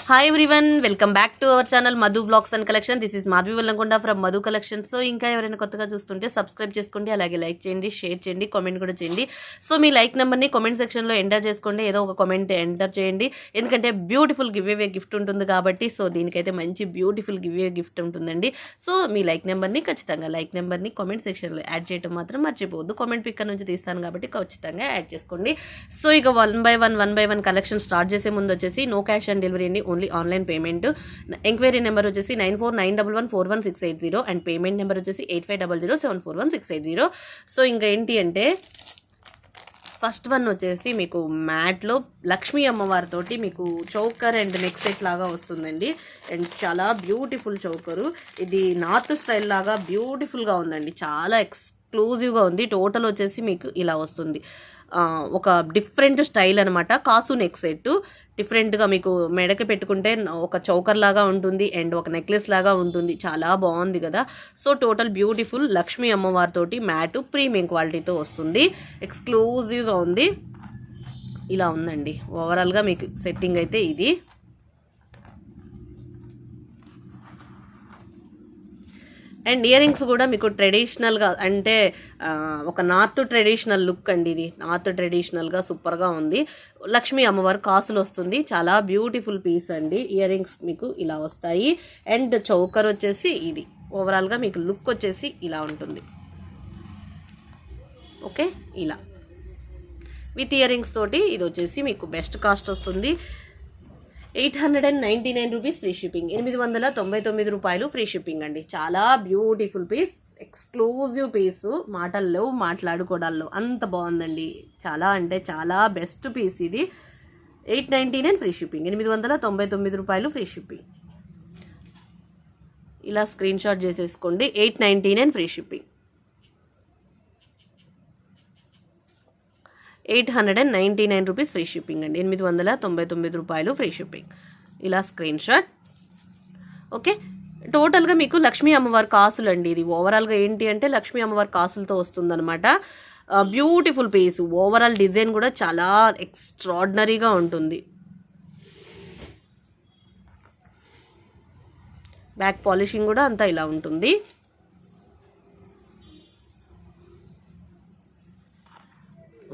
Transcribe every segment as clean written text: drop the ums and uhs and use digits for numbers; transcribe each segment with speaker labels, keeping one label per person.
Speaker 1: Hi everyone, welcome back to our channel Madhu blogs and collection. This is Madhavi Vallamkonda from Madhu collection. So ఇంకా ఎవరైనా కొత్తగా చూస్తుంటే subscribe చేసుకోండి, అలాగే లైక్ చేయండి, షేర్ చేయండి, కామెంట్ కూడా చేయండి. సో మీ లైక్ నెంబర్ని కామెంట్ సెక్షన్లో ఎంటర్ చేసుకోండి, ఏదో ఒక కామెంట్ ఎంటర్ చేయండి, ఎందుకంటే బ్యూటిఫుల్ గివ్ అవే గిఫ్ట్ ఉంటుంది కాబట్టి. సో దీనికైతే మంచి బ్యూటిఫుల్ గివ్ అవే గిఫ్ట్ ఉంటుందండి. సో మీ లైక్ నెంబర్ని ఖచ్చితంగా లైక్ నెంబర్ని కామెంట్ సెక్షన్లో యాడ్ చేయడం మాత్రం మర్చిపోవద్దు. కామెంట్ పిక్కర్ నుంచి తీస్తాను కాబట్టి ఖచ్చితంగా యాడ్ చేసుకోండి. సో ఇక one by one collection start చేసే ముందు వచ్చేసి నో క్యాష్ ఆన్ డెలివరీ అండి, only online payment. Enquiry number వచ్చేసి 9491114160 అండ్ పేమెంట్ నెంబర్ వచ్చేసి 8500741680. సో ఇంకా ఏంటి అంటే ఫస్ట్ వన్ వచ్చేసి మీకు మ్యాట్లో లక్ష్మీ అమ్మవారితోటి మీకు చౌకర్ అండ్ నెక్ సెట్ లాగా వస్తుందండి. అండ్ చాలా బ్యూటిఫుల్ చౌకరు, ఇది నార్త్ స్టైల్ లాగా బ్యూటిఫుల్గా ఉందండి, చాలా ఎక్స్క్లూజివ్గా ఉంది. టోటల్ వచ్చేసి మీకు ఇలా వస్తుంది, ఒక డిఫరెంట్ స్టైల్ అనమాట. కాసు నెక్ సెట్ డిఫరెంట్గా మీకు మెడకి పెట్టుకుంటే ఒక చౌకర్ లాగా ఉంటుంది అండ్ ఒక నెక్లెస్ లాగా ఉంటుంది, చాలా బాగుంది కదా. సో టోటల్ బ్యూటిఫుల్ లక్ష్మీ అమ్మవారితోటి మ్యాటు ప్రీమియం క్వాలిటీతో వస్తుంది, ఎక్స్క్లూజివ్గా ఉంది. ఇలా ఉందండి ఓవరాల్గా మీకు సెట్టింగ్ అయితే ఇది. అండ్ ఇయర్ రింగ్స్ కూడా మీకు ట్రెడిషనల్గా అంటే ఒక నార్త్ ట్రెడిషనల్ లుక్ అండి, ఇది నార్త్ ట్రెడిషనల్గా సూపర్గా ఉంది. లక్ష్మీ అమ్మవారి కాసులు వస్తుంది, చాలా బ్యూటిఫుల్ పీస్ అండి. ఇయర్ రింగ్స్ మీకు ఇలా వస్తాయి అండ్ చౌకర్ వచ్చేసి ఇది. ఓవరాల్గా మీకు లుక్ వచ్చేసి ఇలా ఉంటుంది. ఓకే, ఇలా విత్ ఇయర్ రింగ్స్ తోటి ఇది వచ్చేసి మీకు బెస్ట్ కాస్ట్ వస్తుంది. 899 రూపీస్ ఫ్రీ షిప్పింగ్, 899 రూపాయలు ఫ్రీ షిప్పింగ్ అండి. చాలా బ్యూటిఫుల్ పీస్, ఎక్స్క్లూజివ్ పీసు, మాటల్లో మాట్లాడుకోవడాల్లో అంత బాగుందండి. చాలా అంటే చాలా బెస్ట్ పీస్ ఇది. 899 ఫ్రీ షిప్పింగ్, 899 రూపాయలు ఫ్రీ షిప్పింగ్. ఇలా స్క్రీన్ షాట్ చేసేసుకోండి. 899 free shipping, 899 rupees free shipping అండి, 899 రూపాయలు ఫ్రీ షిప్పింగ్. ఇలా స్క్రీన్ షాట్. ఓకే, టోటల్గా మీకు లక్ష్మీ అమ్మవారి కాసులు అండి. ఇది ఓవరాల్గా ఏంటి అంటే లక్ష్మీ అమ్మవారి కాసులతో వస్తుందన్నమాట. బ్యూటిఫుల్ పీస్, ఓవరాల్ డిజైన్ కూడా చాలా ఎక్స్ట్రాడినరీగా ఉంటుంది. బ్యాక్ పాలిషింగ్ కూడా అంతా ఇలా ఉంటుంది.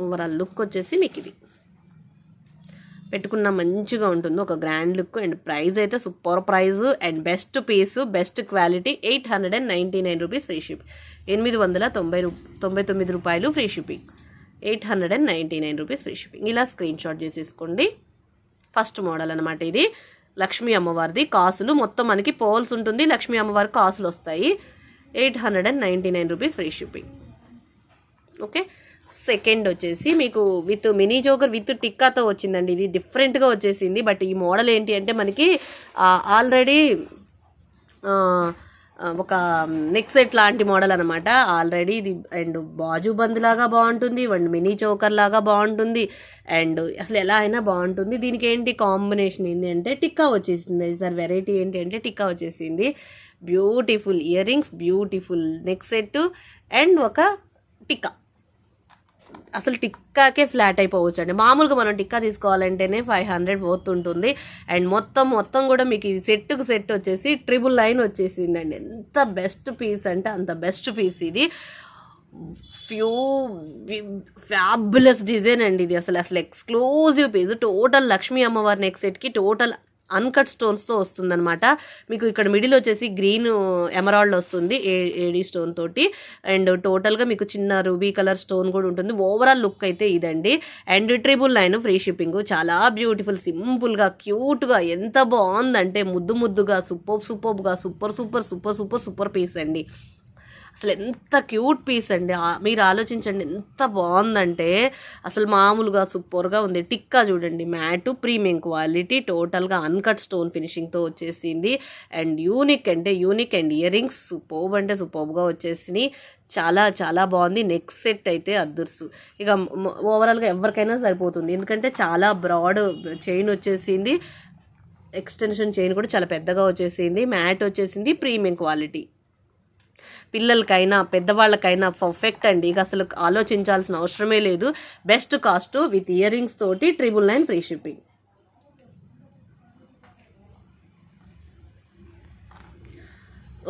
Speaker 1: ఓవరాల్ లుక్ వచ్చేసి మీకు ఇది పెట్టుకున్న మంచిగా ఉంటుంది, ఒక గ్రాండ్ లుక్. అండ్ ప్రైస్ అయితే super price and best piece, best quality. 899 rupees free ship, 899 రూపాయలు free shipping, 899 rupees free shipping. ఇలా స్క్రీన్ షాట్ చేసేసుకోండి. ఫస్ట్ మోడల్ అనమాట ఇది, లక్ష్మీ అమ్మవారిది కాసులు మొత్తం మనకి పోల్స్ ఉంటుంది, లక్ష్మీ అమ్మవారి కాసులు వస్తాయి. 899 rupees free shipping. Okay, second వచ్చేసి మీకు విత్ మినీ జోకర్ విత్ టిక్కాతో వచ్చిందండి. ఇది డిఫరెంట్గా వచ్చేసింది, బట్ ఈ మోడల్ ఏంటి అంటే మనకి ఆల్రెడీ ఒక నెక్ సెట్ లాంటి మోడల్ అనమాట ఆల్రెడీ ఇది. అండ్ బాజు బంద్ లాగా బాగుంటుంది అండ్ మినీ చోకర్ లాగా బాగుంటుంది అండ్ అసలు ఎలా అయినా బాగుంటుంది. దీనికి ఏంటి కాంబినేషన్ ఏంటి అంటే టిక్కా వచ్చేసింది సార్. వెరైటీ ఏంటి అంటే టిక్కా వచ్చేసింది. Beautiful ear rings, beautiful neck set and ఒక టిక్కా. అసలు టిక్కాకే ఫ్లాట్ అయిపోవచ్చు అండి. మామూలుగా మనం టిక్కా తీసుకోవాలంటేనే 500 పోతుంటుంది. అండ్ మొత్తం కూడా మీకు ఇది సెట్కు సెట్ వచ్చేసి 999 వచ్చేసిందండి. ఎంత బెస్ట్ పీస్ అంటే అంత బెస్ట్ పీస్ ఇది. ఫ్యాబులస్ డిజైన్ అండి ఇది, అసలు ఎక్స్క్లూజివ్ పీస్. టోటల్ లక్ష్మీ అమ్మవారి నెక్ సెట్కి టోటల్ అన్కట్ స్టోన్స్తో వస్తుందన్నమాట. మీకు ఇక్కడ మిడిల్ వచ్చేసి గ్రీన్ ఎమరాల్డ్ వస్తుంది ఏడీ స్టోన్ తోటి అండ్ టోటల్గా మీకు చిన్న రూబీ కలర్ స్టోన్ కూడా ఉంటుంది. ఓవరాల్ లుక్ అయితే ఇదండి. And 999 free shipping. చాలా బ్యూటిఫుల్, సింపుల్గా, క్యూట్గా, ఎంత బాగుందంటే ముద్దుగా, సూపర్ పీస్ అండి. అసలు ఎంత క్యూట్ పీస్ అండి, మీరు ఆలోచించండి ఎంత బాగుందంటే అసలు మామూలుగా సూపర్గా ఉంది. టిక్కా చూడండి, మ్యాటు ప్రీమియం క్వాలిటీ, టోటల్గా అన్కట్ స్టోన్ ఫినిషింగ్తో వచ్చేసింది. అండ్ యూనిక్ అంటే unique and ear rings superb అంటే సూపర్బ్గా వచ్చేసినాయి. చాలా చాలా బాగుంది. నెక్ సెట్ అయితే అదుర్సు, ఇక ఓవరాల్గా ఎవరికైనా సరిపోతుంది, ఎందుకంటే చాలా బ్రాడ్ చైన్ వచ్చేసింది. ఎక్స్టెన్షన్ చైన్ కూడా చాలా పెద్దగా వచ్చేసింది. మ్యాట్ వచ్చేసింది, ప్రీమియం క్వాలిటీ. పిల్లలకైనా పెద్దవాళ్ళకైనా పర్ఫెక్ట్ అండి, ఇక అసలు ఆలోచించాల్సిన అవసరమే లేదు. Best cost with ear rings తోటి 999 ఫ్రీ షిప్పింగ్.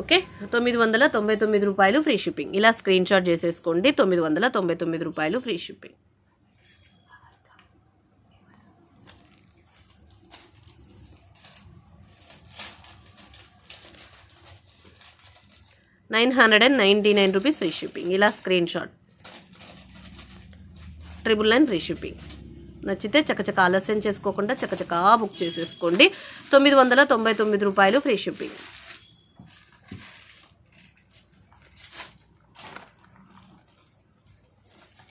Speaker 1: ఓకే, 999 రూపాయలు ఫ్రీ షిప్పింగ్. ఇలా స్క్రీన్ షాట్ చేసేసుకోండి. 999 రూపాయలు ఫ్రీ షిప్పింగ్. ₹999 free shipping. ఇలా స్క్రీన్ షాట్. 999 free shipping. నచ్చితే చకచక ఆలస్యం చేసుకోకుండా చకచకా బుక్ చేసేసుకోండి. 999 రూపాయలు free shipping.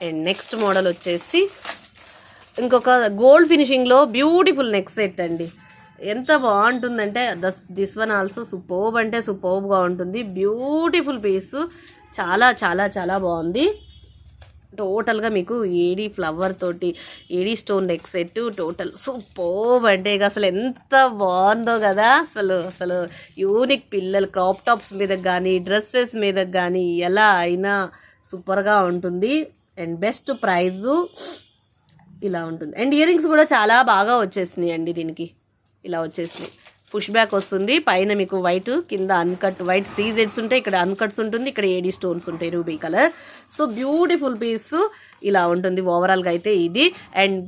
Speaker 1: And next model వచ్చేసి ఇంకొక గోల్డ్ ఫినిషింగ్లో బ్యూటిఫుల్ నెక్ సెట్ అండి. ఎంత బాగుంటుందంటే దిస్ వన్ ఆల్సో సూపర్బ్ అంటే సూపర్బ్గా ఉంటుంది. బ్యూటిఫుల్ పీస్, చాలా చాలా చాలా బాగుంది. టోటల్గా మీకు ఏడీ ఫ్లవర్ తోటి AD stone neck set, total superb అంటే ఇక అసలు ఎంత బాగుందో కదా. అసలు యూనిక్ పిల్లలు క్రాప్ టాప్స్ మీద కానీ డ్రెస్సెస్ మీద కానీ ఎలా అయినా సూపర్గా ఉంటుంది. అండ్ బెస్ట్ ప్రైజు ఇలా ఉంటుంది. అండ్ ఇయర్ రింగ్స్ కూడా చాలా బాగా వచ్చేసినాయి అండి. దీనికి ఇలా వచ్చేసినాయి. పుష్ బ్యాక్ వస్తుంది. పైన మీకు వైట్, కింద అన్కట్ వైట్ సీజెడ్స్ ఉంటాయి. ఇక్కడ అన్కట్స్ ఉంటుంది. ఇక్కడ ఏడీ స్టోన్స్ ఉంటాయి ruby colour. So beautiful piece ఇలా ఉంటుంది ఓవరాల్గా అయితే ఇది. అండ్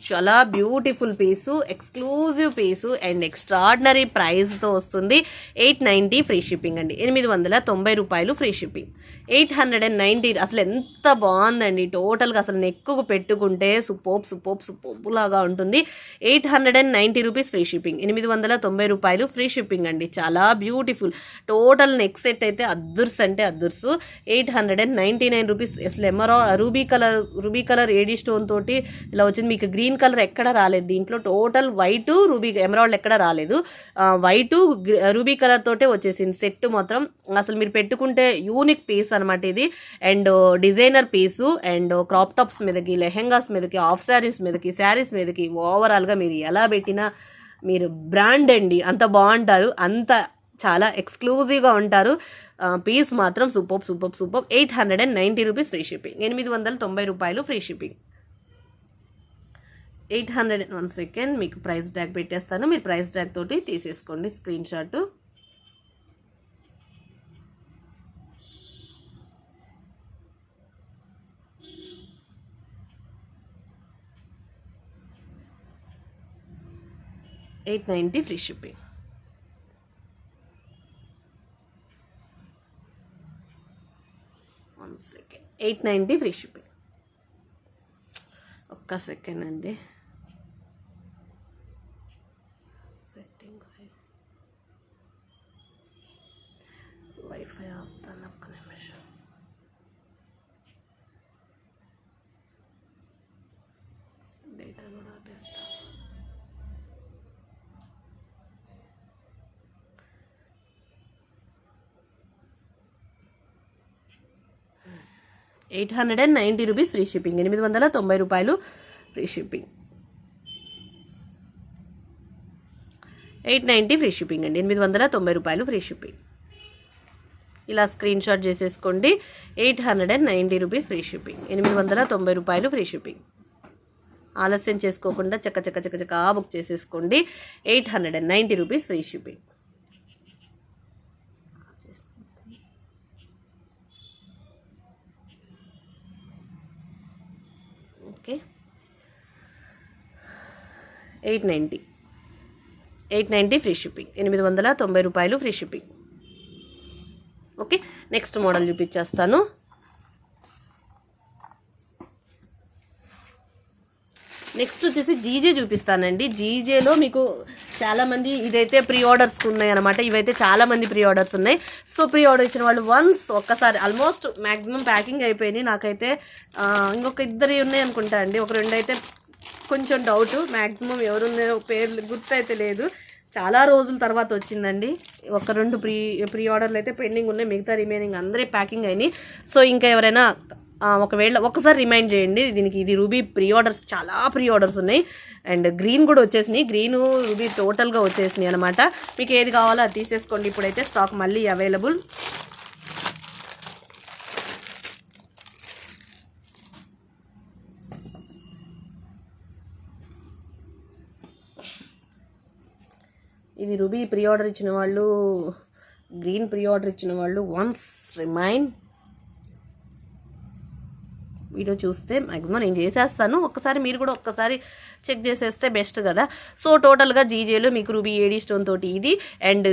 Speaker 1: చాలా beautiful piece, exclusive piece and extraordinary ప్రైస్తో వస్తుంది. 890 ఫ్రీ షిప్పింగ్ అండి. 890 రూపాయలు ఫ్రీ షిప్పింగ్. 890 అసలు ఎంత బాగుందండి. టోటల్గా అసలు నెక్కు పెట్టుకుంటే సూపర్బ్ లాగా ఉంటుంది. 890 రూపీస్ ఫ్రీ షిప్పింగ్. 890 రూపాయలు ఫ్రీ షిప్పింగ్ అండి. చాలా బ్యూటిఫుల్ టోటల్ నెక్ సెట్ అయితే అద్దుర్స్ అంటే అద్దుర్సు. 899 రూపీస్. అసలు రూబీ కలర్ ఏడీ స్టోన్ తోటి ఇలా వచ్చింది. మీకు గ్రీన్ కలర్ ఎక్కడ రాలేదు దీంట్లో. టోటల్ వైట్ రూబీ ఎమరాల్డ్ ఎక్కడ రాలేదు. వైట్ రూబీ కలర్ తోటే వచ్చేసింది సెట్ మొత్తం. అసలు మీరు పెట్టుకుంటే యూనిక్ పీస్ అనమాట ఇది. And designer piece. And crop tops మీదకి, లెహెంగాస్ మీదకి, హాఫ్ శారీస్ మీదకి, శారీస్ మీదకి ఓవరాల్గా మీరు ఎలా పెట్టినా మీరు బ్రాండ్ అండి. అంత బాగుంటారు, అంత చాలా ఎక్స్క్లూజివ్గా ఉంటారు. పీస్ మాత్రం సూపర్. 890 rupees free shipping. 890 రూపాయలు ఫ్రీ షిప్పింగ్. 800 1 సెకండ్ మీకు ప్రైస్ ట్యాగ్ పెట్టేస్తాను. మీరు ప్రైస్ ట్యాగ్ తోటి తీసేసుకోండి screen shot. $890 free shipping. One second. 890 free shipping. ఒక్క సెకండ్ అండి. వైఫై ఆపుతాను, ఒక్క నిమిషం. డేటా కూడా ఆపేస్తాను. $890 ఫ్రీ షిప్పింగ్. 890 రూపాయలు ఫ్రీ షిప్పింగ్. 890 ఫ్రీ షిప్పింగ్ అండి. 890 రూపాయలు ఫ్రీ షిప్పింగ్. ఇలా స్క్రీన్ షాట్ చేసేసుకోండి. 890 రూపీస్ ఫ్రీ షిప్పింగ్. 890 రూపాయలు ఫ్రీ షిప్పింగ్. ఆలస్యం చేసుకోకుండా చక్క బుక్ చేసేసుకోండి. 890 rupees free shipping. Okay, 890 free shipping. 890 రూపాయలు free shipping. Okay, next model చూపించేస్తాను. నెక్స్ట్ వచ్చేసి జీజే చూపిస్తానండి. జీజేలో మీకు చాలామంది ఇదైతే ప్రీ ఆర్డర్స్ ఉన్నాయి అనమాట. ఇవైతే చాలామంది ప్రీ ఆర్డర్స్ ఉన్నాయి. సో ప్రీ ఆర్డర్ ఇచ్చిన వాళ్ళు వన్స్ ఒక్కసారి ఆల్మోస్ట్ మ్యాక్సిమం ప్యాకింగ్ అయిపోయినాయి. నాకైతే ఇంకొక 2 ఉన్నాయి అనుకుంటా అండి. ఒక 2 అయితే కొంచెం డౌట్. మ్యాక్సిమం ఎవరున్నాయో పేర్లు గుర్తయితే లేదు. చాలా రోజుల తర్వాత వచ్చిందండి. ఒక 2 ప్రీ ఆర్డర్లు అయితే పెండింగ్ ఉన్నాయి. మిగతా రిమైనింగ్ అందరి ప్యాకింగ్ అయినాయి. సో ఇంకా ఎవరైనా ఒకవేళ ఒకసారి రిమైండ్ చేయండి. ఇది రూబీ ప్రీ ఆర్డర్స్, చాలా ప్రీ ఆర్డర్స్ ఉన్నాయి. అండ్ గ్రీన్ కూడా వచ్చేసినాయి. గ్రీన్ రూబీ టోటల్గా వచ్చేసినాయి అనమాట. మీకు ఏది కావాలో అది తీసేసుకోండి. ఇప్పుడైతే స్టాక్ మళ్ళీ అవైలబుల్. ఇది రూబీ ప్రీ ఆర్డర్ ఇచ్చిన వాళ్ళు, గ్రీన్ ప్రీ ఆర్డర్ ఇచ్చిన వాళ్ళు వన్స్ రిమైండ్ వీడియో చూస్తే మ్యాక్సిమం నేను చేసేస్తాను. ఒక్కసారి మీరు కూడా ఒక్కసారి చెక్ చేసేస్తే బెస్ట్ కదా. సో టోటల్గా జీజేలో మీకు రూబీ ఏడీ స్టోన్ తోటి ఇది, అండ్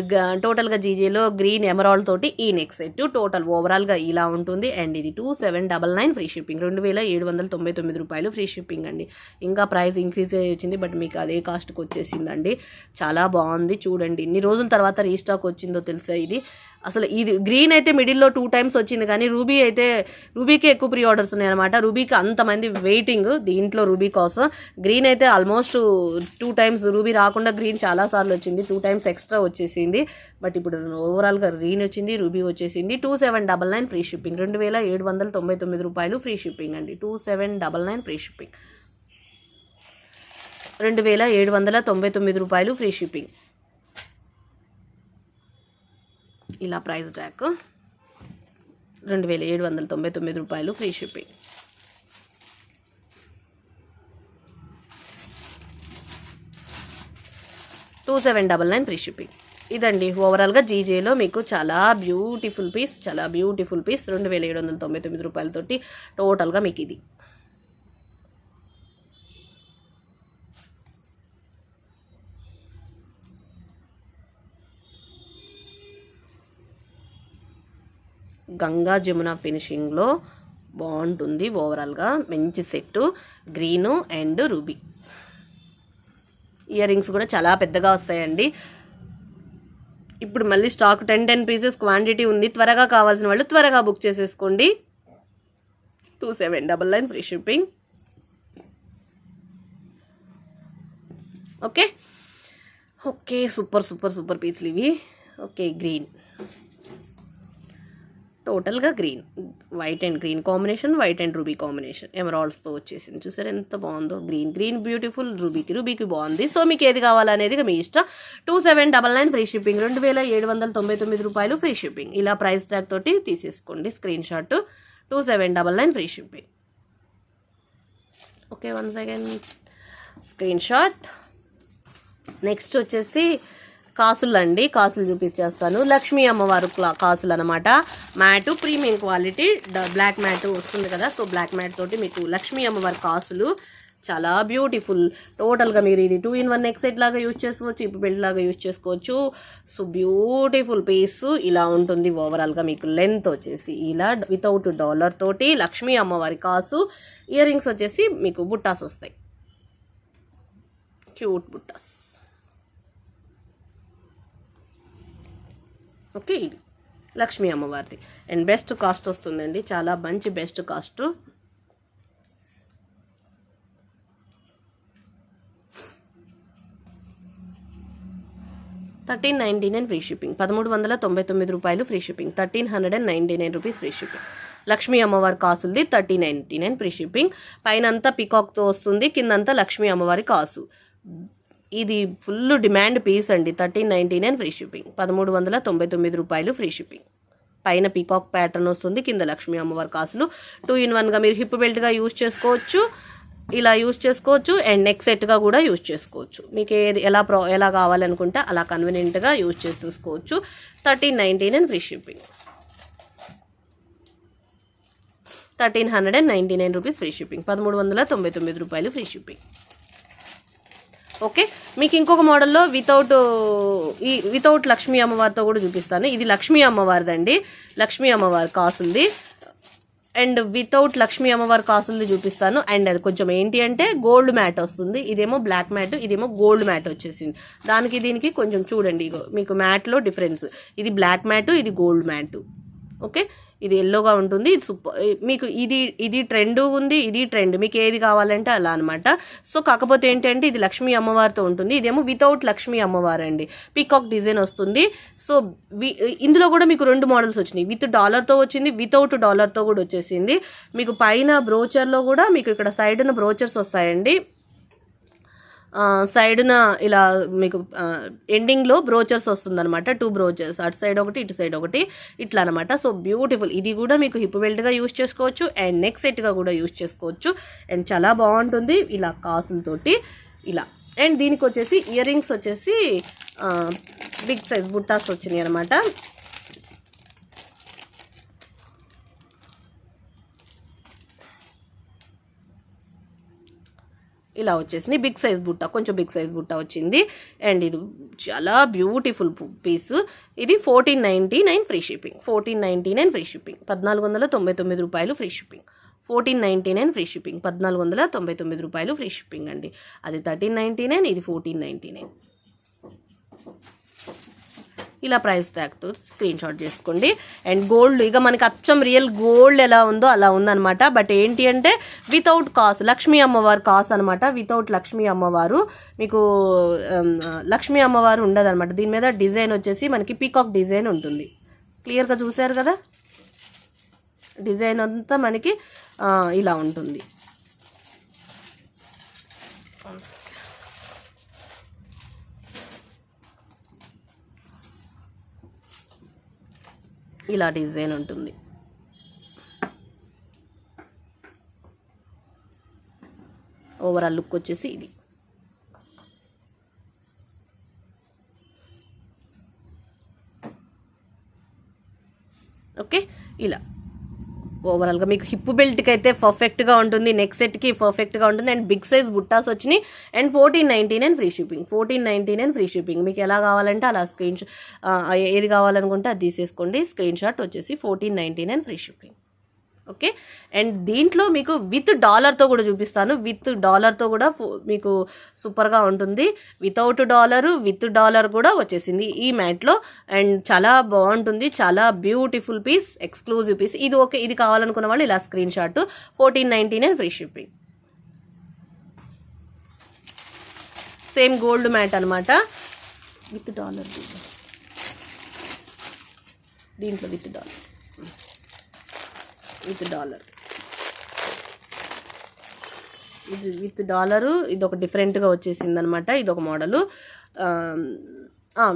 Speaker 1: టోటల్గా జీజేలో గ్రీన్ ఎమరాల్డ్ తోటి ఈ నెక్ సెట్ టోటల్ ఓవరాల్గా ఇలా ఉంటుంది. అండ్ ఇది 2799 ఫ్రీ షిప్పింగ్, 2799 రూపాయలు ఫ్రీ షిప్పింగ్ అండి. ఇంకా ప్రైస్ ఇంక్రీజ్ అయ్యి వచ్చింది, బట్ మీకు అదే కాస్ట్కి వచ్చేసిందండి. చాలా బాగుంది చూడండి. ఇన్ని రోజుల తర్వాత రీస్టాక్ వచ్చిందో తెలుసా ఇది. అసలు ఇది గ్రీన్ అయితే మిడిల్లో 2 times వచ్చింది, కానీ రూబీకి ఎక్కువ ప్రీ ఆర్డర్స్ ఉన్నాయన్నమాట. రూబీకి అంతమంది వెయిటింగ్ దీంట్లో రూబీ కోసం. గ్రీన్ అయితే ఆల్మోస్ట్ 2 times, రూబీ రాకుండా గ్రీన్ చాలాసార్లు వచ్చింది, 2 times ఎక్స్ట్రా వచ్చేసింది. బట్ ఇప్పుడు ఓవరాల్గా గ్రీన్ వచ్చింది, రూబీ వచ్చేసింది. 2799 ఫ్రీ షిప్పింగ్, 2799 రూపాయలు ఫ్రీ షిప్పింగ్ అండి. 2799 ఫ్రీ షిప్పింగ్, 2799 రూపాయలు ఫ్రీ షిప్పింగ్. ఇలా ప్రైస్ ట్యాగ్ 2799 రూపాయలు ఫ్రీ షిప్పింగ్. $2799 free shipping. ఇదండి ఓవరాల్గా జీజేలో మీకు చాలా బ్యూటిఫుల్ పీస్, 2799 రూపాయలతోటి టోటల్గా మీకు ఇది. గంగా జమున ఫినిషింగ్లో బాగుంటుంది. ఓవరాల్గా మంచి set, green and ruby. Ear rings కూడా చాలా పెద్దగా వస్తాయండి. ఇప్పుడు మళ్ళీ స్టాక్ 10 పీసెస్ క్వాంటిటీ ఉంది. త్వరగా కావాల్సిన వాళ్ళు త్వరగా బుక్ చేసేసుకోండి. 2799 free shipping. Okay okay, super super super పీస్లు ఇవి. ఓకే, గ్రీన్ టోటల్గా green, white and green combination, white and ruby combination ఎమరాల్డ్స్తో వచ్చేసింది. చూసారు ఎంత బాగుందో. గ్రీన్ బ్యూటిఫుల్, రూబీకి బాగుంది. సో మీకు ఏది కావాలనేది మీ ఇష్టం. 2799 ఫ్రీ షిప్పింగ్, 2799 రూపాయలు ఫ్రీ షిప్పింగ్. ఇలా ప్రైస్ ట్యాగ్ తోటి తీసేసుకోండి screen shot. 2799 free shipping. Okay, once again screen shot. Next వచ్చేసి కాసులు అండి. కాసులు చూపించేస్తాను. లక్ష్మీ అమ్మవారు కాసులు అనమాట. Matte premium quality black matte వస్తుంది కదా. సో బ్లాక్ మ్యాట్ తోటి మీకు లక్ష్మీ అమ్మవారి కాసులు చాలా బ్యూటిఫుల్. టోటల్గా మీరు ఇది 2-in-1 నెక్ సెట్ లాగా యూజ్ చేసుకోవచ్చు, ఇప్పు బెల్ట్ లాగా యూజ్ చేసుకోవచ్చు. సో బ్యూటిఫుల్ పీస్ ఇలా ఉంటుంది. ఓవరాల్గా మీకు లెంత్ వచ్చేసి ఇలా వితౌట్ డాలర్ తోటి లక్ష్మీ అమ్మవారి కాసు. ఇయర్ రింగ్స్ వచ్చేసి మీకు బుట్టాస్ వస్తాయి, క్యూట్ బుట్టాస్. ఓకే, ఇది లక్ష్మీ అమ్మవారిది అండ్ బెస్ట్ కాస్ట్ వస్తుందండి. చాలా మంచి బెస్ట్ కాస్ట్. $1399 ఫ్రీ షిప్పింగ్, 1399 రూపాయలు free shipping, 1399 rupees free shipping. Lakshmi అమ్మవారి కాసులది 1399 ఫ్రీ షిప్పింగ్. పైన అంతా పికాక్తో వస్తుంది, కిందంతా లక్ష్మీ అమ్మవారి కాసు. ఇది ఫుల్ డిమాండ్ పీస్ అండి. 1399 ఫ్రీ షిప్పింగ్, 1399 రూపాయలు ఫ్రీ షిప్పింగ్. పైన పీకాక్ ప్యాటర్న్ వస్తుంది, కింద లక్ష్మీ అమ్మవారి కాసులు. 2-in-1గా మీరు హిప్ బెల్ట్గా యూజ్ చేసుకోవచ్చు, ఇలా యూజ్ చేసుకోవచ్చు, అండ్ నెక్ సెట్గా కూడా యూజ్ చేసుకోవచ్చు. మీకు ఏది ఎలా కావాలనుకుంటే అలా కన్వీనియంట్గా యూజ్ చేసుకోవచ్చు. 1399 free shipping, 1399 rupees free shipping, 1399 రూపాయలు ఫ్రీ షిప్పింగ్. ఓకే, మీకు ఇంకొక మోడల్లో వితౌట్ లక్ష్మీ అమ్మవారితో కూడా చూపిస్తాను. ఇది లక్ష్మీ అమ్మవారిదండి, లక్ష్మీ అమ్మవారి కాసులది. అండ్ వితౌట్ లక్ష్మీ అమ్మవారి కాసులది చూపిస్తాను. అండ్ అది కొంచెం ఏంటి అంటే గోల్డ్ మ్యాట్ వస్తుంది. ఇదేమో బ్లాక్ మ్యాట్, ఇదేమో గోల్డ్ మ్యాట్ వచ్చేసింది. దానికి దీనికి కొంచెం చూడండి, మీకు మ్యాట్లో డిఫరెన్స్. ఇది బ్లాక్ మ్యాట్, ఇది గోల్డ్ మ్యాట్. ఓకే, ఇది ఎల్లోగా ఉంటుంది. ఇది సూపర్. మీకు ఇది ట్రెండ్ ఉంది, ఇది ట్రెండ్. మీకు ఏది కావాలంటే అలా అనమాట. సో కాకపోతే ఏంటంటే ఇది లక్ష్మీ అమ్మవారితో ఉంటుంది, ఇదేమో వితౌట్ లక్ష్మీ అమ్మవారు అండి. పీకాక్ డిజైన్ వస్తుంది. సో ఇందులో కూడా మీకు 2 మోడల్స్ వచ్చినాయి. విత్ డాలర్తో వచ్చింది, వితౌట్ డాలర్తో కూడా వచ్చేసింది. మీకు పైన బ్రోచర్లో కూడా మీకు ఇక్కడ సైడ్న బ్రోచర్స్ వస్తాయండి. సైడ్న ఇలా మీకు ఎండింగ్లో బ్రోచర్స్ వస్తుందన్నమాట. 2 బ్రోచర్స్, అటు సైడ్ ఒకటి, ఇటు సైడ్ ఒకటి, ఇట్లా అనమాట. So beautiful. ఇది కూడా మీకు హిప్ బెల్ట్గా యూజ్ చేసుకోవచ్చు అండ్ నెక్ సెట్గా కూడా యూజ్ చేసుకోవచ్చు. అండ్ చాలా బాగుంటుంది ఇలా కాసులతోటి ఇలా. అండ్ దీనికి వచ్చేసి ఇయర్ రింగ్స్ వచ్చేసి బిగ్ సైజ్ బుట్టాస్ వచ్చినాయి అనమాట. ఇలా వచ్చేసింది బిగ్ సైజ్ బుట్ట, కొంచెం బిగ్ సైజ్ బుట్ట వచ్చింది. అండ్ ఇది చాలా బ్యూటిఫుల్ పీస్. ఇది 1499 ఫ్రీ షిప్పింగ్. 1499 ఫ్రీ షిప్పింగ్, 1499 రూపాయలు ఫ్రీ షిప్పింగ్. 1499 ఫ్రీ షిప్పింగ్, 1499 రూపాయలు ఫ్రీ షిప్పింగ్ అండి. అది 1399, ఇది 1499. ఇలా ప్రైస్ ట్యాగ్తో స్క్రీన్ షాట్ చేసుకోండి. అండ్ గోల్డ్ ఇక మనకి అచ్చం రియల్ గోల్డ్ ఎలా ఉందో అలా ఉందన్నమాట. బట్ ఏంటి అంటే వితౌట్ కాస్, లక్ష్మీ అమ్మవారు కాస్ అనమాట. వితౌట్ లక్ష్మీ అమ్మవారు, మీకు లక్ష్మీ అమ్మవారు ఉండదు అనమాట. దీని మీద డిజైన్ వచ్చేసి మనకి పీకాక్ డిజైన్ ఉంటుంది. క్లియర్గా చూసారు కదా, డిజైన్ అంతా మనకి ఇలా ఉంటుంది. ఇలా డిజైన్ ఉంటుంది. ఓవరాల్ లుక్ వచ్చేసి ఇది. ఓకే, ఇలా ఓవరాల్గా మీకు హిప్ బెల్ట్కి అయితే పర్ఫెక్ట్గా ఉంటుంది, నెక్ సెట్కి పర్ఫెక్ట్గా ఉంటుంది. అండ్ బిగ్ సైజ్ బుట్టాస్ వచ్చినాయి. And 1499 free shipping. 1499 free shipping. మీకు ఎలా కావాలంటే అలా ఏది కావాలనుకుంటే అది తీసేసుకోండి. స్క్రీన్ షాట్ వచ్చేసి 1499 ఫ్రీ షిప్పింగ్. ఓకే, అండ్ దీంట్లో మీకు విత్ డాలర్తో కూడా చూపిస్తాను. విత్ డాలర్తో కూడా మీకు సూపర్గా ఉంటుంది. వితౌట్ డాలరు, విత్ డాలర్ కూడా వచ్చేసింది ఈ మ్యాట్లో. అండ్ చాలా బాగుంటుంది, చాలా బ్యూటిఫుల్ పీస్, ఎక్స్క్లూజివ్ పీస్. ఇది ఓకే, ఇది కావాలనుకున్న వాళ్ళు ఇలా screen shot. 1499 free shipping. Same gold mat అనమాట, విత్ డాలర్. దీంట్లో విత్ డాలర్, విత్ డాలర్, ఇది విత్ డాలరు. ఇది ఒక డిఫరెంట్గా వచ్చేసింది అనమాట. ఇది ఒక మోడలు.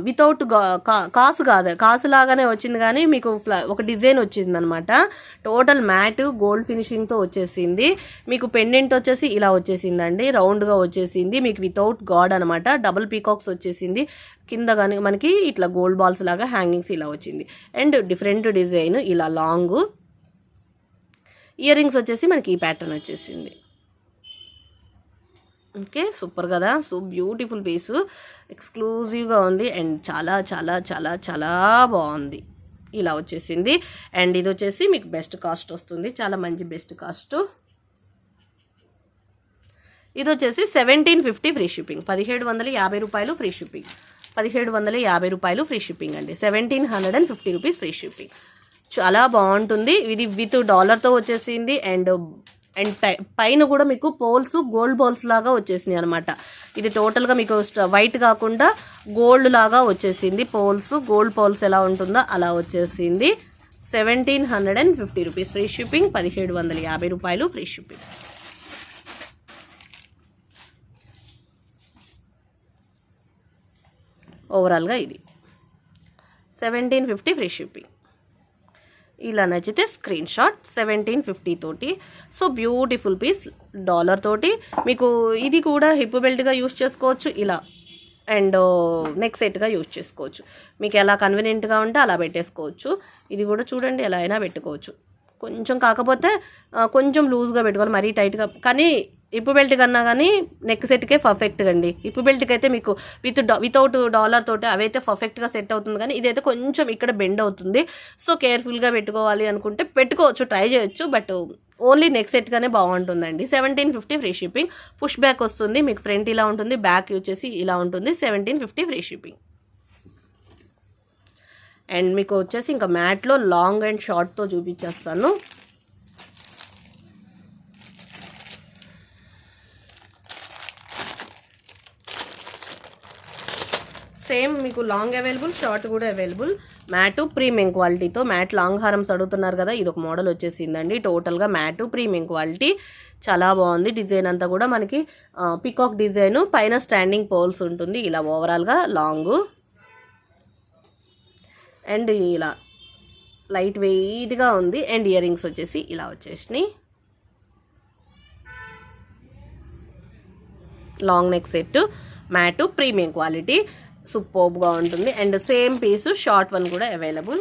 Speaker 1: వితౌట్ కాసు కాదు, కాసు లాగానే వచ్చింది కానీ మీకు ఒక డిజైన్ వచ్చింది అనమాట. టోటల్ మ్యాట్ గోల్డ్ ఫినిషింగ్తో వచ్చేసింది. మీకు పెండెంట్ వచ్చేసి ఇలా వచ్చేసిందండి, రౌండ్గా వచ్చేసింది. మీకు వితౌట్ గాడ్ అనమాట. డబుల్ పీకాక్స్ వచ్చేసింది. కింద కానీ మనకి ఇట్లా గోల్డ్ బాల్స్ లాగా హ్యాంగింగ్స్ ఇలా వచ్చింది. అండ్ డిఫరెంట్ డిజైన్, ఇలా లాంగ్. ఇయర్ రింగ్స్ వచ్చేసి మనకి ఈ ప్యాటర్న్ వచ్చేసింది. ఓకే, సూపర్ కదా, సో బ్యూటిఫుల్ పీసు, ఎక్స్క్లూజివ్గా ఉంది. అండ్ చాలా చాలా చాలా చాలా బాగుంది. ఇలా వచ్చేసింది. అండ్ ఇది వచ్చేసి మీకు బెస్ట్ కాస్ట్ వస్తుంది, చాలా మంచి బెస్ట్ కాస్ట్. ఇది వచ్చేసి 1750 ఫ్రీ షిప్పింగ్. 1750 రూపాయలు ఫ్రీ షిప్పింగ్. 1750 రూపాయలు ఫ్రీ షిప్పింగ్ అండి. 1750 రూపీస్ ఫ్రీ షిప్పింగ్. చాలా బాగుంటుంది. ఇది విత్ డాలర్తో వచ్చేసింది. అండ్ పైన కూడా మీకు పోల్స్ గోల్డ్ బాల్స్ లాగా వచ్చేసినాయి అనమాట. ఇది టోటల్గా మీకు వైట్ కాకుండా గోల్డ్ లాగా వచ్చేసింది. పోల్స్ గోల్డ్ పోల్స్ ఎలా ఉంటుందో అలా వచ్చేసింది. 1750 రూపీస్ ఫ్రీ షిప్పింగ్. 1750 రూపాయలు ఫ్రీ షిప్పింగ్. ఓవరాల్గా ఇది 1750 ఫ్రీ షిప్పింగ్. ఇలా నచ్చితే స్క్రీన్ షాట్. 1750 తోటి, సో బ్యూటిఫుల్ పీస్ డాలర్ తోటి. మీకు ఇది కూడా హిప్ బెల్ట్గా యూస్ చేసుకోవచ్చు ఇలా, అండ్ నెక్ సెట్గా యూజ్ చేసుకోవచ్చు. మీకు ఎలా కన్వీనియంట్గా ఉంటే అలా పెట్టేసుకోవచ్చు. ఇది కూడా చూడండి ఎలా అయినా పెట్టుకోవచ్చు. కొంచెం కాకపోతే కొంచెం లూజ్గా పెట్టుకోవాలి, మరీ టైట్గా. కానీ హిప్ బెల్ట్ కన్నా కానీ నెక్ సెట్కే పర్ఫెక్ట్గా అండి. హిప్ బెల్ట్కి అయితే మీకు వితౌట్ డాలర్ తోటి అవైతే పర్ఫెక్ట్గా సెట్ అవుతుంది. కానీ ఇదైతే కొంచెం ఇక్కడ బెండ్ అవుతుంది. సో కేర్ఫుల్గా పెట్టుకోవాలి అనుకుంటే పెట్టుకోవచ్చు, ట్రై చేయొచ్చు. బట్ ఓన్లీ నెక్ సెట్గానే బాగుంటుందండి. 1750 ఫ్రీ షిప్పింగ్. పుష్ బ్యాక్ వస్తుంది మీకు. ఫ్రంట్ ఇలా ఉంటుంది, బ్యాక్ వచ్చేసి ఇలా ఉంటుంది. 1750 ఫ్రీ షిప్పింగ్. అండ్ మీకు వచ్చేసి ఇంకా మ్యాట్లో లాంగ్ అండ్ షార్ట్తో చూపించేస్తాను. సేమ్ మీకు లాంగ్ అవైలబుల్, షార్ట్ కూడా అవైలబుల్. మ్యాటు ప్రీమియం క్వాలిటీతో. మ్యాట్ లాంగ్ హారమ్స్ అడుగుతున్నారు కదా, ఇది ఒక మోడల్ వచ్చేసిందండి. టోటల్గా మ్యాటు ప్రీమియం క్వాలిటీ, చాలా బాగుంది. డిజైన్ అంతా కూడా మనకి పికాక్ డిజైన్, పైన స్టాండింగ్ పోల్స్ ఉంటుంది. ఇలా ఓవరాల్గా లాంగ్ అండ్ ఇలా లైట్ వెయిట్గా ఉంది. అండ్ ఇయర్ రింగ్స్ వచ్చేసి ఇలా వచ్చేసినాయి. Long neck set, matte premium quality. సూపర్గా ఉంటుంది. And same piece short one కూడా available.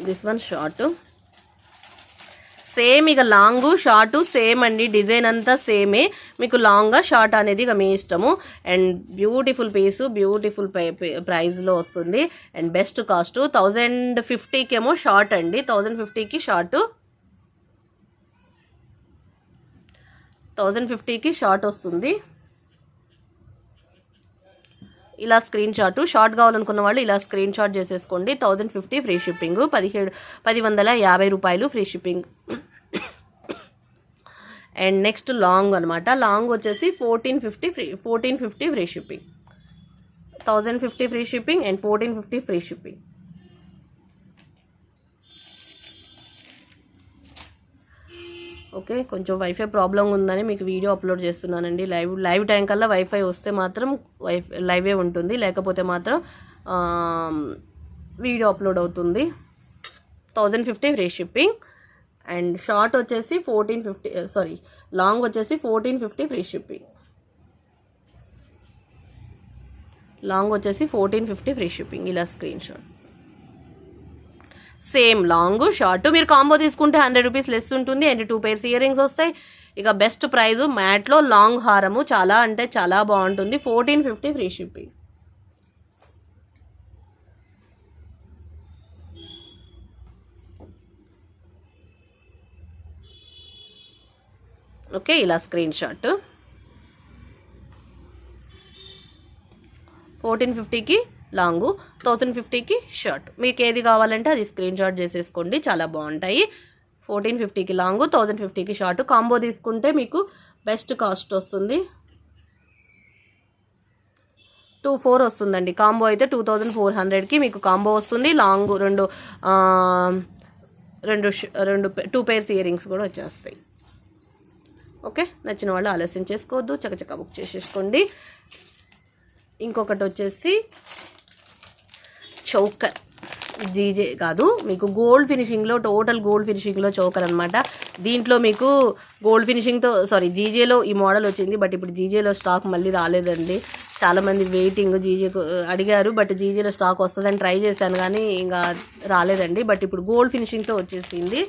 Speaker 1: This one short, same ఇక లాంగ్ షార్ట్ సేమ్ అండి, డిజైన్ అంతా సేమే. మీకు లాంగ్గా షార్ట్ అనేది ఇక మీ ఇష్టము. అండ్ బ్యూటిఫుల్ పీసు, బ్యూటిఫుల్ ప్రైస్లో వస్తుంది. అండ్ బెస్ట్ కాస్ట్ 1050కి ఏమో షార్ట్ అండి, 1050కి షార్ట్, 1050కి షార్ట్ వస్తుంది. ఇలా స్క్రీన్ షాట్, షార్ట్ కావాలనుకున్న వాళ్ళు ఇలా స్క్రీన్ షాట్ చేసేసుకోండి. 1050 ఫ్రీ షిప్పింగ్, 1750 రూపాయలు free shipping. And next long అనమాట, లాంగ్ వచ్చేసి 1450 free shipping, 1050 free shipping and 1450 free shipping. Okay, కొంచెం వైఫై ప్రాబ్లం ఉందని మీకు వీడియో అప్లోడ్ చేస్తున్నానండి. లైవ్ టైం కల్లా వైఫై వస్తే మాత్రం లైవే ఉంటుంది, లేకపోతే మాత్రం వీడియో అప్లోడ్ అవుతుంది. 1050 ఫ్రీ షిప్పింగ్. అండ్ షార్ట్ వచ్చేసి 1450, లాంగ్ వచ్చేసి 1450 ఫ్రీ షిప్పింగ్, లాంగ్ వచ్చేసి 1450 ఫ్రీ షిప్పింగ్. ఇలా screen shot, same long short. మీరు కాంబో తీసుకుంటే 100 రూపీస్ లెస్ ఉంటుంది. అండ్ 2 pairs ఇయర్ రింగ్స్ వస్తాయి. ఇక బెస్ట్ ప్రైజ్ మ్యాట్లో లాంగ్ హారము, చాలా అంటే చాలా బాగుంటుంది. 1450 ఫ్రీ షిప్పింగ్. ఓకే, ఇలా స్క్రీన్ షాట్ 1450కి లాంగు, 1050కి షర్ట్. మీకు ఏది కావాలంటే అది స్క్రీన్ షాట్ చేసేసుకోండి, చాలా బాగుంటాయి. 1450కి లాంగు, 1050కి షార్ట్. కాంబో తీసుకుంటే మీకు బెస్ట్ కాస్ట్ వస్తుంది. 24 వస్తుందండి కాంబో అయితే. 2400కి మీకు కాంబో వస్తుంది. లాంగ్ రెండు 2 pairs ఇయర్ రింగ్స్ కూడా వచ్చేస్తాయి. ఓకే, నచ్చిన వాళ్ళు ఆలస్యం చేసుకోవద్దు, చకచకా బుక్ చేసేసుకోండి. ఇంకొకటి వచ్చేసి చౌకర్, జీజే కాదు, మీకు గోల్డ్ ఫినిషింగ్లో, టోటల్ గోల్డ్ ఫినిషింగ్లో చౌకర్ అనమాట. దీంట్లో మీకు గోల్డ్ ఫినిషింగ్తో జీజేలో ఈ మోడల్ వచ్చింది. బట్ ఇప్పుడు జీజేలో స్టాక్ మళ్ళీ రాలేదండి. చాలామంది వెయిటింగ్ జీజేకు అడిగారు, బట్ జీజేలో స్టాక్ వస్తుందని ట్రై చేశాను కానీ ఇంకా రాలేదండి. బట్ ఇప్పుడు గోల్డ్ ఫినిషింగ్తో వచ్చేసింది.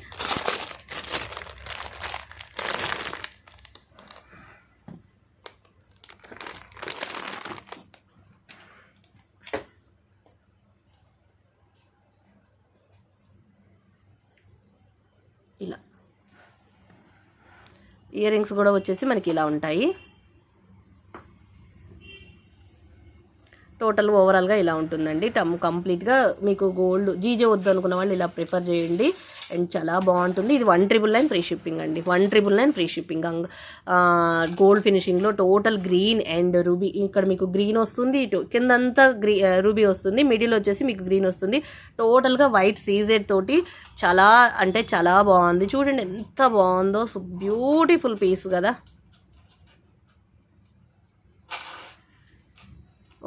Speaker 1: ఇలా ఇయర్ రింగ్స్ కూడా వచ్చేసి మనకి ఇలా ఉంటాయి. టోటల్ ఓవరాల్గా ఇలా ఉంటుందండి. కంప్లీట్గా మీకు గోల్డ్ జీజే వద్దు అనుకున్న వాళ్ళు ఇలా ప్రిఫర్ చేయండి. అండ్ చాలా బాగుంటుంది. ఇది 1999 ఫ్రీ షిప్పింగ్ అండి, 1999 ఫ్రీ షిప్పింగ్. గోల్డ్ ఫినిషింగ్లో టోటల్ గ్రీన్ అండ్ రూబీ. ఇక్కడ మీకు గ్రీన్ వస్తుంది, కిందంతా రూబీ వస్తుంది, మిడిల్ వచ్చేసి మీకు గ్రీన్ వస్తుంది. టోటల్గా వైట్ సీజెడ్ తోటి చాలా అంటే చాలా బాగుంది. చూడండి ఎంత బాగుందో, బ్యూటిఫుల్ పీస్ కదా.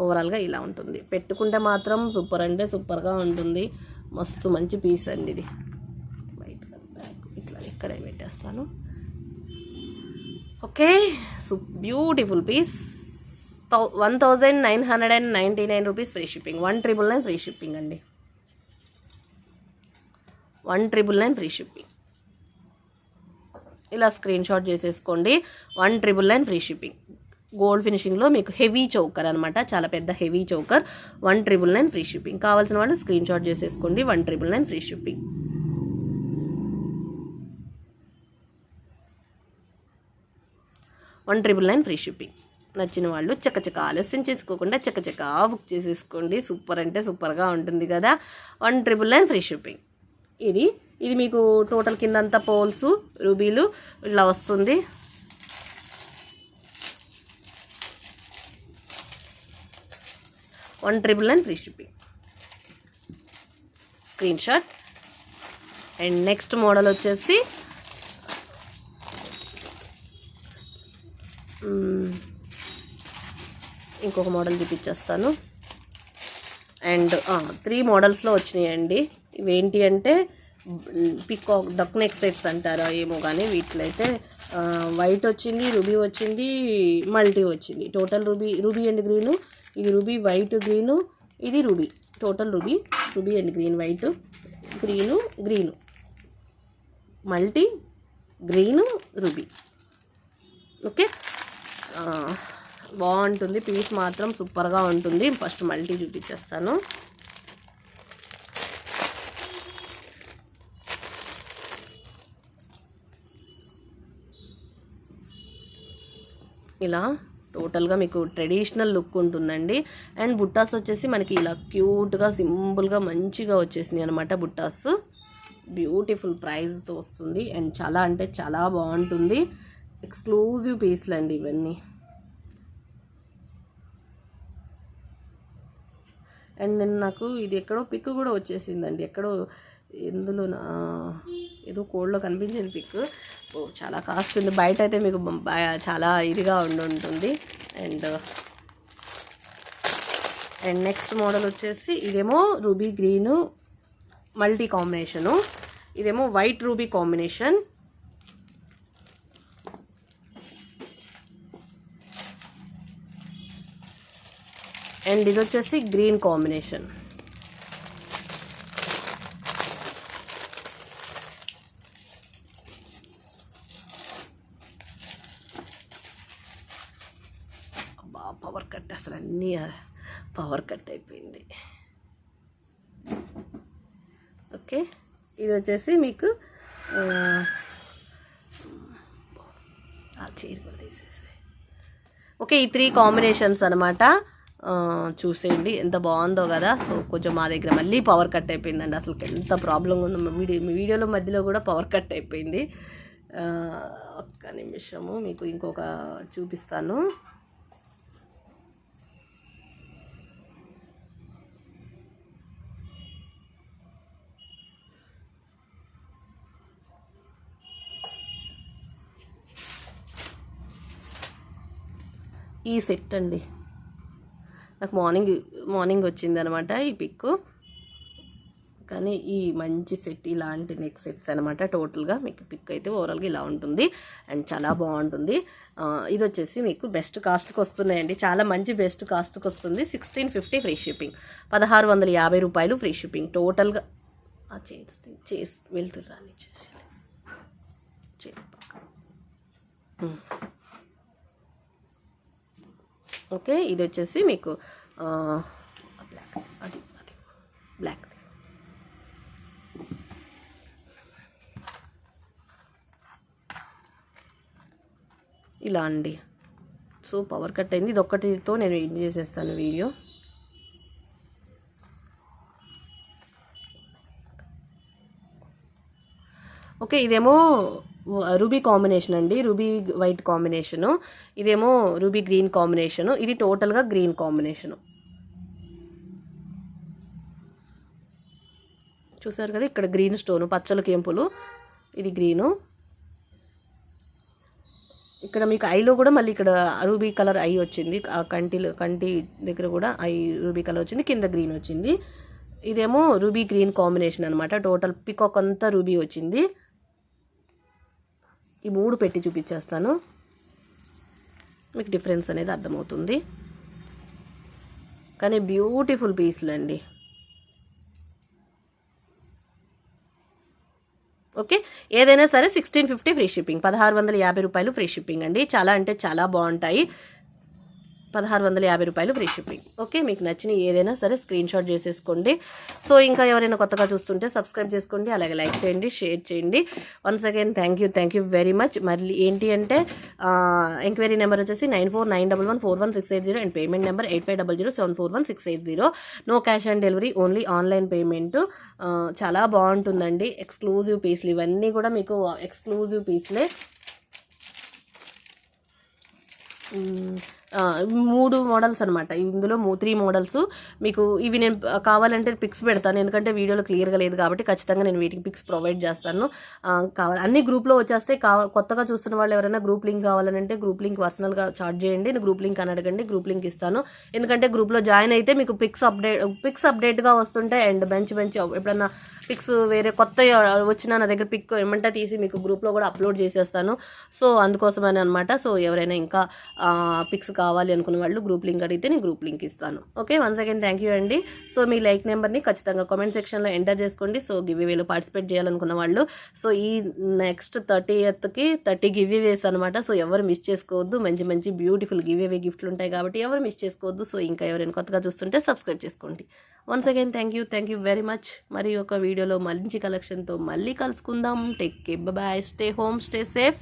Speaker 1: ఓవరాల్గా ఇలా ఉంటుంది. పెట్టుకుంటే మాత్రం సూపర్ అంటే సూపర్గా ఉంటుంది. మస్తు మంచి పీస్ అండి ఇది. వైట్ బ్యాగ్ ఇట్లా ఇక్కడే పెట్టేస్తాను. Okay, beautiful piece. 1999 rupees free shipping, 1999 free shipping అండి, 1999 ఫ్రీ షిప్పింగ్. ఇలా స్క్రీన్ షాట్ చేసేసుకోండి. 1999 ఫ్రీ షిప్పింగ్. గోల్డ్ ఫినిషింగ్లో మీకు హెవీ చౌకర్ అనమాట, చాలా పెద్ద హెవీ చౌకర్. 1999 free shipping. కావాల్సిన వాళ్ళు స్క్రీన్ షాట్ చేసేసుకోండి. 1999 ఫ్రీ షిప్పింగ్. 1999 free shipping. నచ్చిన వాళ్ళు చకచక ఆలస్యం చేసుకోకుండా చకచకా బుక్ చేసేసుకోండి. సూపర్ అంటే సూపర్గా ఉంటుంది కదా. 1999 ఫ్రీ షిప్పింగ్. ఇది మీకు టోటల్ కిందంతా పోల్స్ రూబీలు ఇలా వస్తుంది. $199 free shipping. Screen shot. And next model వచ్చేసి ఇంకొక మోడల్ చూపించేస్తాను. అండ్ 3 మోడల్స్లో వచ్చినాయండి. ఇవేంటి అంటే పికాక్ డక్ నెక్ సెట్స్ అంటారా ఏమో కానీ వీటిలో అయితే వైట్ వచ్చింది, రూబీ వచ్చింది, మల్టీ వచ్చింది. టోటల్ రూబీ అండ్ గ్రీను, ఇది రూబీ వైట్ గ్రీను, ఇది ruby, total ruby and green, white green multi green ruby. Okay, బాగుంటుంది పీస్ మాత్రం సూపర్గా ఉంటుంది. ఫస్ట్ మల్టీ చూపించేస్తాను. ఇలా టోటల్గా మీకు ట్రెడిషనల్ లుక్ ఉంటుందండి. అండ్ బుట్టాస్ వచ్చేసి మనకి ఇలా క్యూట్గా సింపుల్గా మంచిగా వచ్చేసినాయి అనమాట. బుట్టాస్ బ్యూటిఫుల్ ప్రైస్తో వస్తుంది అండ్ చాలా అంటే చాలా బాగుంటుంది. ఎక్స్క్లూజివ్ పీస్లు అండి ఇవన్నీ. అండ్ నేను నాకు ఇది ఎక్కడో పిక్ కూడా వచ్చేసిందండి, ఎక్కడో ఎందులో ఏదో కోడ్లో కనిపించింది పిక్. చాలా కాస్ట్ ఉంది, బయట అయితే మీకు చాలా ఇదిగా ఉంటుంది. అండ్ నెక్స్ట్ మోడల్ వచ్చేసి ఇదేమో రూబీ గ్రీను మల్టీ కాంబినేషను, ఇదేమో వైట్ రూబీ కాంబినేషన్. అండ్ ఇది వచ్చేసి గ్రీన్ కాంబినేషన్. పవర్ కట్, అసలు అన్నీ పవర్ కట్ అయిపోయింది. ఓకే, ఇది వచ్చేసి మీకు చీర కూడా తీసేసి. ఓకే, ఈ 3 కాంబినేషన్స్ అనమాట. చూసేయండి ఎంత బాగుందో కదా. సో కొంచెం మా దగ్గర మళ్ళీ పవర్ కట్ అయిపోయిందండి. అసలు ఎంత ప్రాబ్లం ఉందో వీడియోలో మధ్యలో కూడా పవర్ కట్ అయిపోయింది. ఒక్క నిమిషము మీకు ఇంకొక చూపిస్తాను. ఈ సెట్ అండి, నాకు మార్నింగ్ వచ్చింది అనమాట ఈ పిక్. కానీ ఈ మంచి సెట్, ఇలాంటి నెక్ సెట్స్ అనమాట. టోటల్గా మీకు పిక్ అయితే ఓవరాల్గా ఇలా ఉంటుంది అండ్ చాలా బాగుంటుంది. ఇది వచ్చేసి మీకు బెస్ట్ కాస్ట్కి వస్తున్నాయండి, చాలా మంచి బెస్ట్ కాస్ట్కి వస్తుంది. 1650 ఫ్రీ షిప్పింగ్, 1650 రూపాయలు ఫ్రీ షిప్పింగ్. టోటల్గా చేసి వెళ్తుర్రాని చేసి ఓకే, ఇది వచ్చేసి మీకు బ్లాక్ ఇలా అండి. సో పవర్ కట్ అయింది, ఇది ఒక్కటితో నేను ఎండ్ చేసేస్తాను వీడియో. ఓకే, ఇదేమో రూబీ కాంబినేషన్ అండి, రూబీ వైట్ కాంబినేషను. ఇదేమో రూబీ గ్రీన్ కాంబినేషను. ఇది టోటల్గా గ్రీన్ కాంబినేషను. చూసారు కదా, ఇక్కడ గ్రీన్ స్టోను, పచ్చల కెంపులు, ఇది గ్రీను. ఇక్కడ మీకు ఐలో కూడా మళ్ళీ ఇక్కడ రూబీ కలర్ ఐ వచ్చింది, ఆ కంటి దగ్గర కూడా ఐ రూబీ కలర్ వచ్చింది, కింద గ్రీన్ వచ్చింది. ఇదేమో రూబీ గ్రీన్ కాంబినేషన్ అనమాట. టోటల్ పికాక్ అంతా రూబీ వచ్చింది. ఈ 3 పెట్టి చూపించేస్తాను, మీకు డిఫరెన్స్ అనేది అర్థమవుతుంది. కానీ బ్యూటిఫుల్ పీస్లు అండి. ఓకే, ఏదైనా సరే 1650 ఫ్రీ షిప్పింగ్, 1650 రూపాయలు ఫ్రీ షిప్పింగ్ అండి. చాలా అంటే చాలా బాగుంటాయి. 1650 రూపాయలు ఫ్రీ షిప్పింగ్. ఓకే, మీకు నచ్చిన ఏదైనా సరే స్క్రీన్ షాట్ చేసేసుకోండి. సో ఇంకా ఎవరైనా కొత్తగా చూస్తుంటే సబ్స్క్రైబ్ చేసుకోండి, అలాగే లైక్ చేయండి, షేర్ చేయండి. Once again thank you very much. మళ్ళీ ఏంటి అంటే ఎంక్వైరీ నెంబర్ వచ్చేసి 9491141680 and payment number 8500741680. No cash on delivery, only online payment. చాలా బాగుంటుందండి. ఎక్స్క్లూజివ్ పీస్లు ఇవన్నీ కూడా మీకు ఎక్స్క్లూజివ్ పీస్లే. 3 మోడల్స్ అనమాట. ఇందులో 3 మోడల్స్ మీకు ఇవి నేను కావాలంటే పిక్స్ పెడతాను, ఎందుకంటే వీడియోలో క్లియర్గా లేదు కాబట్టి ఖచ్చితంగా నేను వీటికి పిక్స్ ప్రొవైడ్ చేస్తాను. కావాలి అన్ని గ్రూప్లో వచ్చేస్తే కొత్తగా చూస్తున్న వాళ్ళు ఎవరైనా గ్రూప్ లింక్ కావాలంటే గ్రూప్ లింక్ పర్సనల్గా చార్జ్ చేయండి, నేను గ్రూప్ లింక్ అని అడగండి, గ్రూప్ లింక్ ఇస్తాను. ఎందుకంటే గ్రూప్లో జాయిన్ అయితే మీకు పిక్స్ అప్డేట్గా వస్తుంటాయి. అండ్ మంచి ఎప్పుడన్నా పిక్స్ వేరే కొత్త వచ్చినా నా దగ్గర పిక్ ఏమంటే తీసి మీకు గ్రూప్లో కూడా అప్లోడ్ చేసేస్తాను. సో అందుకోసమని అనమాట. సో ఎవరైనా ఇంకా పిక్స్ కావాలి అనుకున్న వాళ్ళు గ్రూప్ లింక్ అడిగితే నేను గ్రూప్ లింక్ ఇస్తాను. Okay, once again thank you అండి. సో మీ లైక్ నెంబర్ని ఖచ్చితంగా కామెంట్ సెక్షన్లో ఎంటర్ చేసుకోండి. సో గివ్వేలో పార్టిసిపేట్ చేయాలనుకున్న వాళ్ళు. సో ఈ నెక్స్ట్ 30th 30 గివ్వేస్ అనమాట. సో ఎవరు మిస్ చేసుకోవద్దు, మంచి బ్యూటిఫుల్ గివ్వే గిఫ్ట్లు ఉంటాయి కాబట్టి ఎవరు మిస్ చేసుకోవద్దు. సో ఇంకా ఎవరైనా కొత్తగా చూస్తుంటే సబ్స్క్రైబ్ చేసుకోండి. Once again thank you very much. మరి ఒక వీడియోలో మంచి కలెక్షన్తో మళ్ళీ కలుసుకుందాం. Take care, bye, stay home, stay safe.